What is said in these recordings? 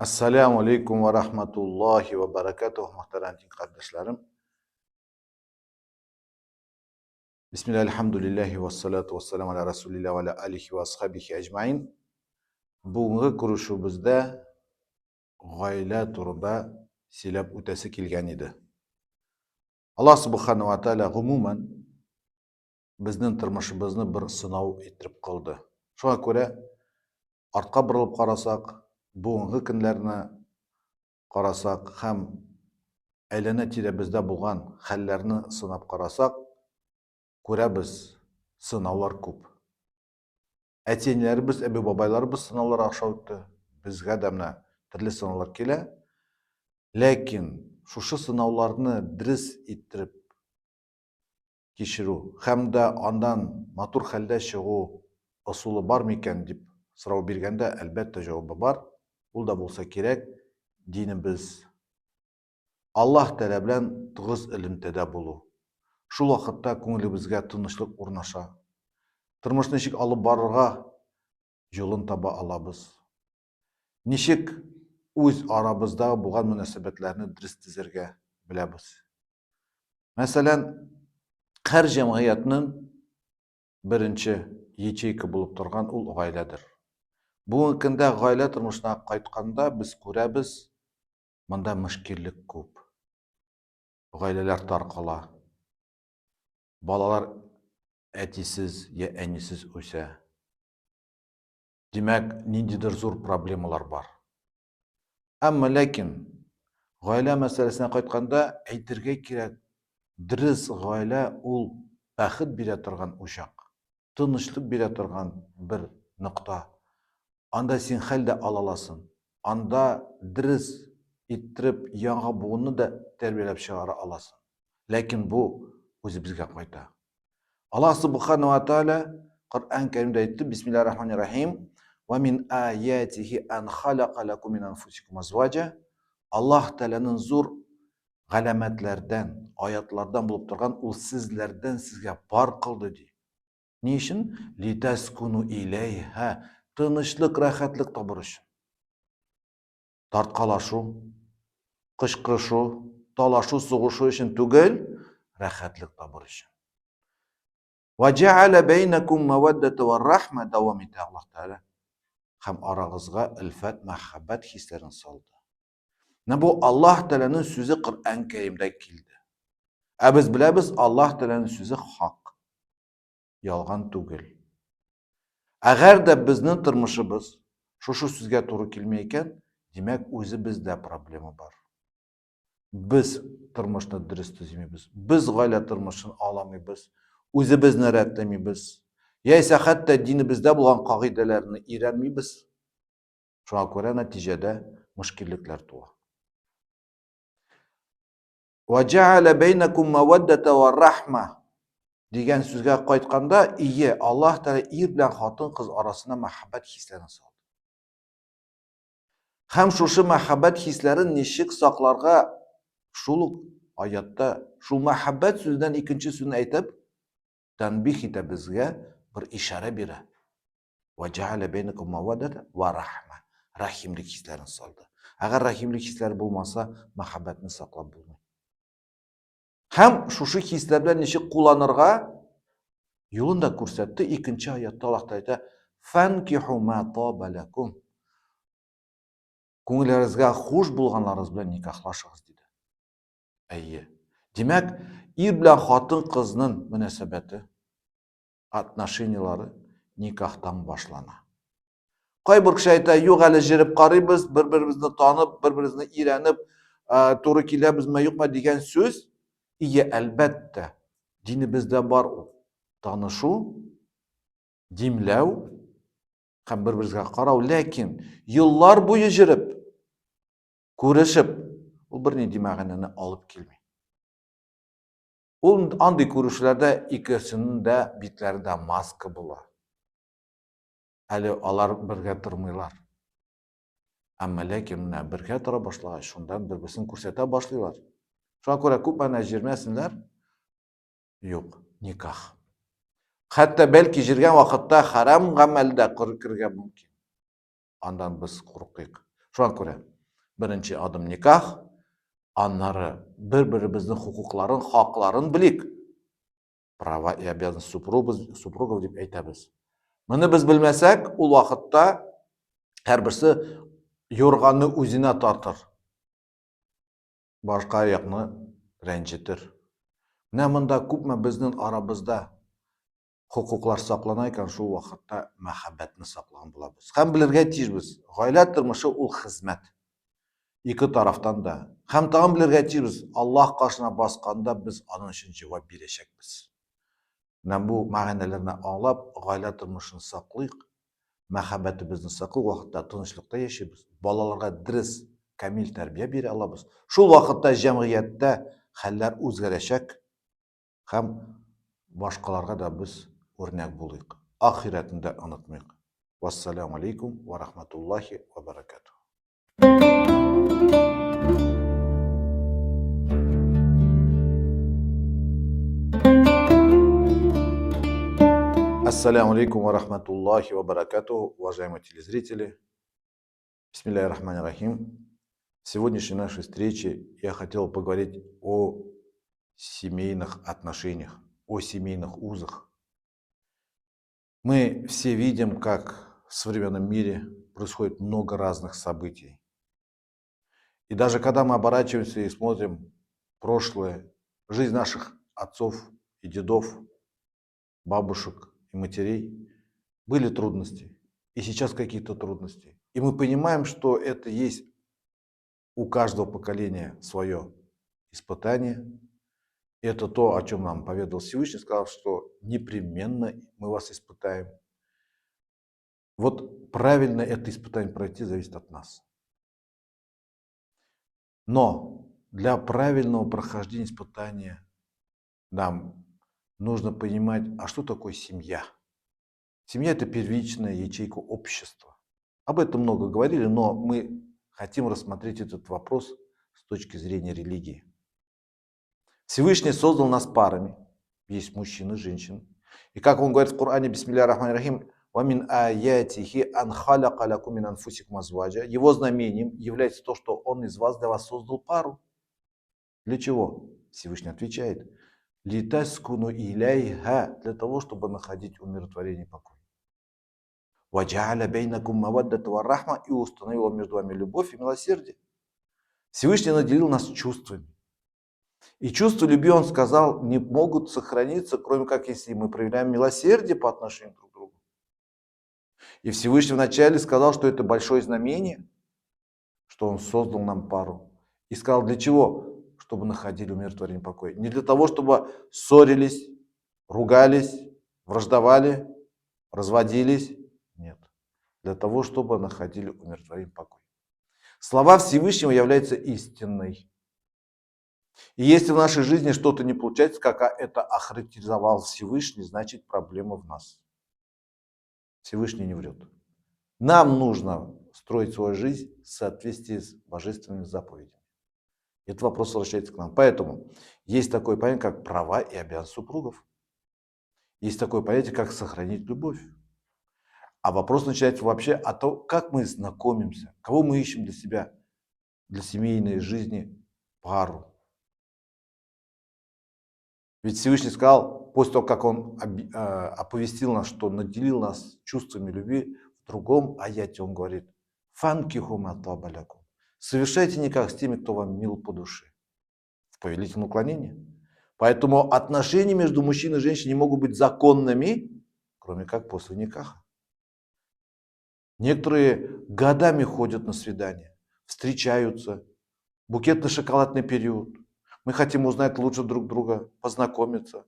Assalamu alaikum va rahmatullohi va barakatuh, muhtaram qardoshlarım. Bismillah, alhamdulillahi va salatu va salam ala rasulillah va ala alihi va ashabihi ajmain. Bugungi ko'rishuvimizda g'oyla turida silab o'tasi kelgan edi. Alloh subhanahu va taolo umuman bizning turmushimizni bir sinov ettirib qoldi. Shunga ko'ra ortga burilib qarasak, bugungi kunlarni qarasak ham aylana tira bizda bo'lgan hallarni sinab qarasak, ko'ramiz sinovlar ko'p. Aytganlarimiz, Abu bobolarimiz sinovlar aşağı o'tdi. Bizga damna turli sinovlar kela. Lekin shu sinovlarni dris ettirib kechiruv hamda ondan matur holda chiqu usuli bormikan deb so'rov berganda albatta javobi bor. Bu da bo'lsa kerak, dinimiz Alloh taolo bilan tig'iz ilmda bo'luv. Shu vaqtda ko'nglimizga tinchlik o'rnasha, turmushni nishik olib borishga yo'lini topa olamiz. Nishik o'z aramizda bo'lgan munosabatlarni durust tizirga bilamiz. Masalan, har jamiyatning birinchi yecheyki bo'lib turgan ul oiladir. Bugungi kunda oila turmushdan qaytganda biz ko'ramiz, bunda mushkullik ko'p. Oilalar tarqala. Balalar etisiz ya enisiz o'sa. Demak, nindidir zo'r problemalar bor. Ammo lekin oila masalasına qaytganda aytirga kerak, diriz oila ul baxt bera turgan o'shaq, tinchlik bera turgan bir nuqta. Anda sen halda olalasın. Anda diriz ettirib yangi buğunu da tarbiyalab chiqara olasın. Lekin bu o'zi bizga qayta. Allah subhanahu wa taolo Qur'on Karimda aytdi, Bismillahirrahmanirrahim. Wa min ayatihi an khalaqa lakum min anfusikum azwaja. Allah taolaning zo'r alamatlardan, oyatlardan bo'lib turgan u sizlardan sizga bor qildi deydi. Ne için? Litaskunu ilayha. Tinchlik, rahatlik topirish. Tartqalashu, qishqirishu, talashu, sug'ishu uchun tugul, rahatlik topirish. Va ja'ala baynakum mawaddata va rahma davom etdi Alloh taolo. Ham orangizga ilfat, muhabbat hislarini soldi. Bu Alloh taolaning so'zi Qur'on Karimda keldi. Biz bilamiz, Alloh taolaning so'zi haq. Yolg'on tugul. Agarda bizning turmushimiz shu sizga to'g'ri kelmaykan, demak o'zi bizda problema bor. Biz turmushni durust tuzmaymiz. Biz oila turmushini olmaymiz. O'zimizni ratlamaymiz. Ya'sa hatto dinimizda bo'lgan qoidalarni o'rganmaymiz. Shunga ko'ra natijada mushkulliklar tug'adi. Va ja'ala baynakum mawaddata va rahma degan so'zga qaytganda, Alloh taolo er bilan xotin qiz orasida muhabbat hislarini soldi. Ham shu muhabbat hislari nishik saqlarga shu oyatda shu muhabbat so'zidan ikkinchi so'zni aytib, tanbih etib bizga bir ishora beradi. Va ja'ala baynakum mawaddata va rahma. Rahimlik hislarini soldi. Agar rahimlik hislari bo'lmasa, muhabbatni saqlab bo'lmaydi. Ham shu hislar bilan nishik qo'llanirga yo'lini ko'rsatdi. Ikkinchi oyatda Alloh taolo fankihu ma toba lakum. Ko'nglaringizga xush bo'lganlaringiz bilan nikohlashingiz dedi. Demak, er bilan xotin qizning munosabati, отношениялары nikohdan boshlanadi. Qo'y bir kishi aytadi, yo'q hali jirib qaraymiz, bir-birimizni tanib, bir-birimizni o'rganib, to'g'ri kelamizmi, yo'qmi degan so'z, albatta dinimizda bor tanishuv, dimlav, ham bir-birimizga qarov, lekin yillar bo'yi jirib, ko'rishib, u bir demag'anini olib kelmaydi. U anday ko'rishlarda ikkisining da bitlarida maska bo'ladi. Hali ular birga turmaylar. Ammo lekin birga tura boshlagach, shundan bir-birini ko'rsata boshlaylar. Shunga ko'ra ko'p mana jirmasinlar. Yo'q, nikoh. Hatto balki jirgan vaqtda haram amalda kirgan mumkin. Ondan biz qo'rqdik. Shunga ko'ra Birinchi adım nikah, anları bir-birimizning huquqlarini, haqlarini bilik. Prava и обязанности супругов deb aytamiz. Buni biz bilmasak, u vaqtda har birisi yo'rg'anni o'zina tortir, boshqa yoqni ranjitir. Mana bunda ko'pmi bizning orabizda huquqlar saqlanar ekan, shu vaqtda muhabbatni saqlagan bo'lamiz. Ham bilirga tiyishmiz, oila turmushi u xizmat. İki taraftan da. Ham tag'in bilirga tiyishmiz, Alloh qarshina bosganda biz onun uchun javob berishakmiz. Mana bu ma'nolarni anglab, oila turmushini saqlaylik, muhabbatimizni saqlab vaqtda tinchlikda yashaymiz. Bolalarga dirs, kamil tarbiya bera olamiz. Shu vaqtda jamiyatda hallar o'zgarashak, ham boshqalarga da biz o'rnak bo'laylik. Oxiratini unutmaylik. Vassalomu alaykum va rahmatullohi va barakatuh. Ассаляму алейкум ва рахматуллахи ва баракатуху, уважаемые телезрители. Бисмиллахир-рахманир-рахим. В сегодняшней нашей встрече я хотел поговорить о семейных отношениях, о семейных узах. Мы все видим, как в современном мире происходит много разных событий. И даже когда мы оборачиваемся и смотрим прошлое, жизнь наших отцов и дедов, бабушек и матерей, были трудности. И сейчас какие-то трудности. И мы понимаем, что это есть у каждого поколения свое испытание. И это то, о чем нам поведал Всевышний, сказал, что непременно мы вас испытаем. Вот правильно это испытание пройти зависит от нас. Но для правильного прохождения испытания нам нужно понимать, а что такое семья? Семья – это первичная ячейка общества. Об этом много говорили, но мы хотим рассмотреть этот вопрос с точки зрения религии. Всевышний создал нас парами. Есть мужчины и женщины. И как он говорит в Коране, бисмиллахир-рахманир-рахим, «Вамин аятихи ан халяка лакум мин анфусикум азваджа». Его знамением является то, что он из вас для вас создал пару. Для чего? Всевышний отвечает, «Литаскуну иляйха», для того, чтобы находить умиротворение и покой. «Ваджа'аля бейнакум маваддата ва рахма», и установил между вами любовь и милосердие. Всевышний наделил нас чувствами. И чувства любви, он сказал, не могут сохраниться, кроме как если мы проявляем милосердие по отношению друг к другу. И Всевышний вначале сказал, что это большое знамение, что он создал нам пару. И сказал, для чего? Чтобы находили умиротворение и покой. Не для того, чтобы ссорились, ругались, враждовали, разводились. Нет. Для того, чтобы находили умиротворение и покой. Слова Всевышнего являются истинной. И если в нашей жизни что-то не получается, как это охарактеризовал Всевышний, значит проблема в нас. Всевышний не врет. Нам нужно строить свою жизнь в соответствии с божественными заповедями. Этот вопрос возвращается к нам. Поэтому есть такое понятие, как права и обязанности супругов. Есть такое понятие, как сохранить любовь. А вопрос начинается вообще о том, как мы знакомимся, кого мы ищем для себя, для семейной жизни пару. Ведь Всевышний сказал, после того, как он оповестил нас, что наделил нас чувствами любви, в другом аяте он говорит, «Фанкиху ма таба лякум». Совершайте никак с теми, кто вам мил по душе. В повелительном уклонении. Поэтому отношения между мужчиной и женщиной не могут быть законными, кроме как после никаха. Некоторые годами ходят на свидания, встречаются, букетно-шоколадный период. Мы хотим узнать лучше друг друга, познакомиться.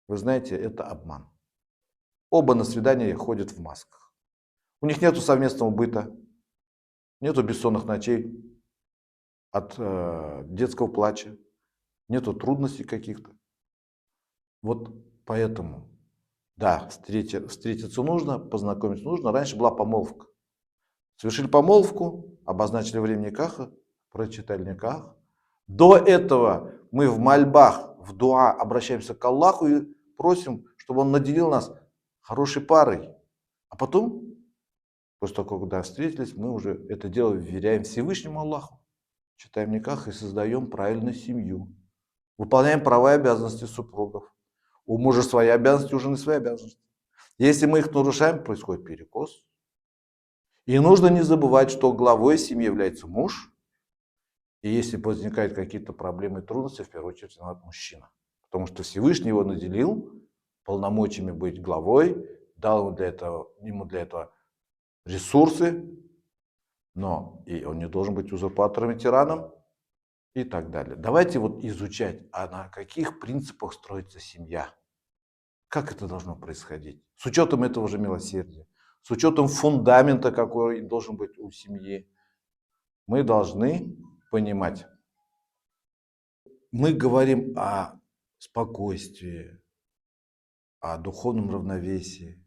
Вы знаете, это обман. Оба на свидание ходят в масках. У них нет совместного быта, нету бессонных ночей от детского плача, нету трудностей каких-то. Вот поэтому, да, встретиться нужно, познакомиться нужно. Раньше была помолвка. Совершили помолвку, обозначили время никаха, прочитали никах. До этого мы в мольбах, в дуа обращаемся к Аллаху и просим, чтобы Он наделил нас хорошей парой. А потом После того, когда встретились, мы уже это дело вверяем Всевышнему Аллаху. Читаем никах и создаем правильную семью. Выполняем права и обязанности супругов. У мужа свои обязанности, у жены свои обязанности. Если мы их нарушаем, происходит перекос. И нужно не забывать, что главой семьи является муж. И если возникают какие-то проблемы и трудности, в первую очередь виноват мужчина. Потому что Всевышний его наделил полномочиями быть главой, дал ему для этого ресурсы, но и он не должен быть узурпатором и тираном и так далее. Давайте вот изучать, а на каких принципах строится семья. Как это должно происходить? С учетом этого же милосердия, с учетом фундамента, какой должен быть у семьи. Мы должны понимать. Мы говорим о спокойствии, о духовном равновесии,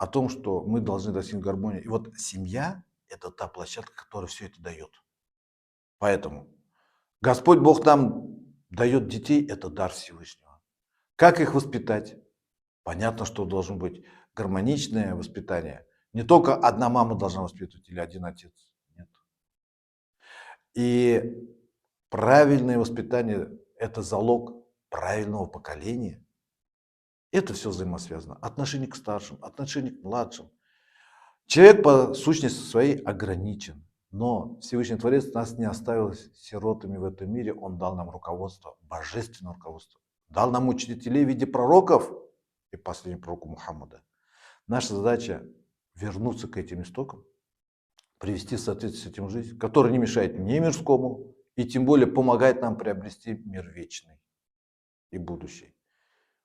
о том, что мы должны достигнуть гармонии. И вот семья – это та площадка, которая все это дает. Поэтому Господь Бог нам дает детей – это дар Всевышнего. Как их воспитать? Понятно, что должно быть гармоничное воспитание. Не только одна мама должна воспитывать или один отец. Нет. И правильное воспитание – это залог правильного поколения. Это все взаимосвязано. Отношение к старшим, отношение к младшим. Человек по сущности своей ограничен. Но Всевышний Творец нас не оставил сиротами в этом мире. Он дал нам руководство, божественное руководство. Дал нам учителей в виде пророков и последнего пророка Мухаммада. Наша задача вернуться к этим истокам, привести в соответствие с этим жизнь, которая не мешает ни мирскому, и тем более помогает нам приобрести мир вечный и будущий.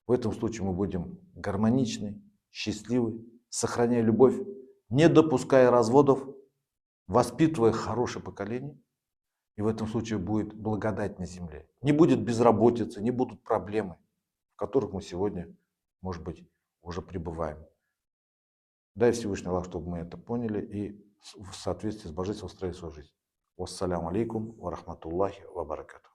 В этом случае мы будем гармоничны, счастливы, сохраняя любовь, не допуская разводов, воспитывая хорошее поколение. И в этом случае будет благодать на земле. Не будет безработицы, не будут проблемы, в которых мы сегодня, может быть, уже пребываем. Дай Всевышний Аллах, чтобы мы это поняли и в соответствии с божественным устроили свою жизнь. Вассаляму алейкум ва рахматуллахи ва баракатуху.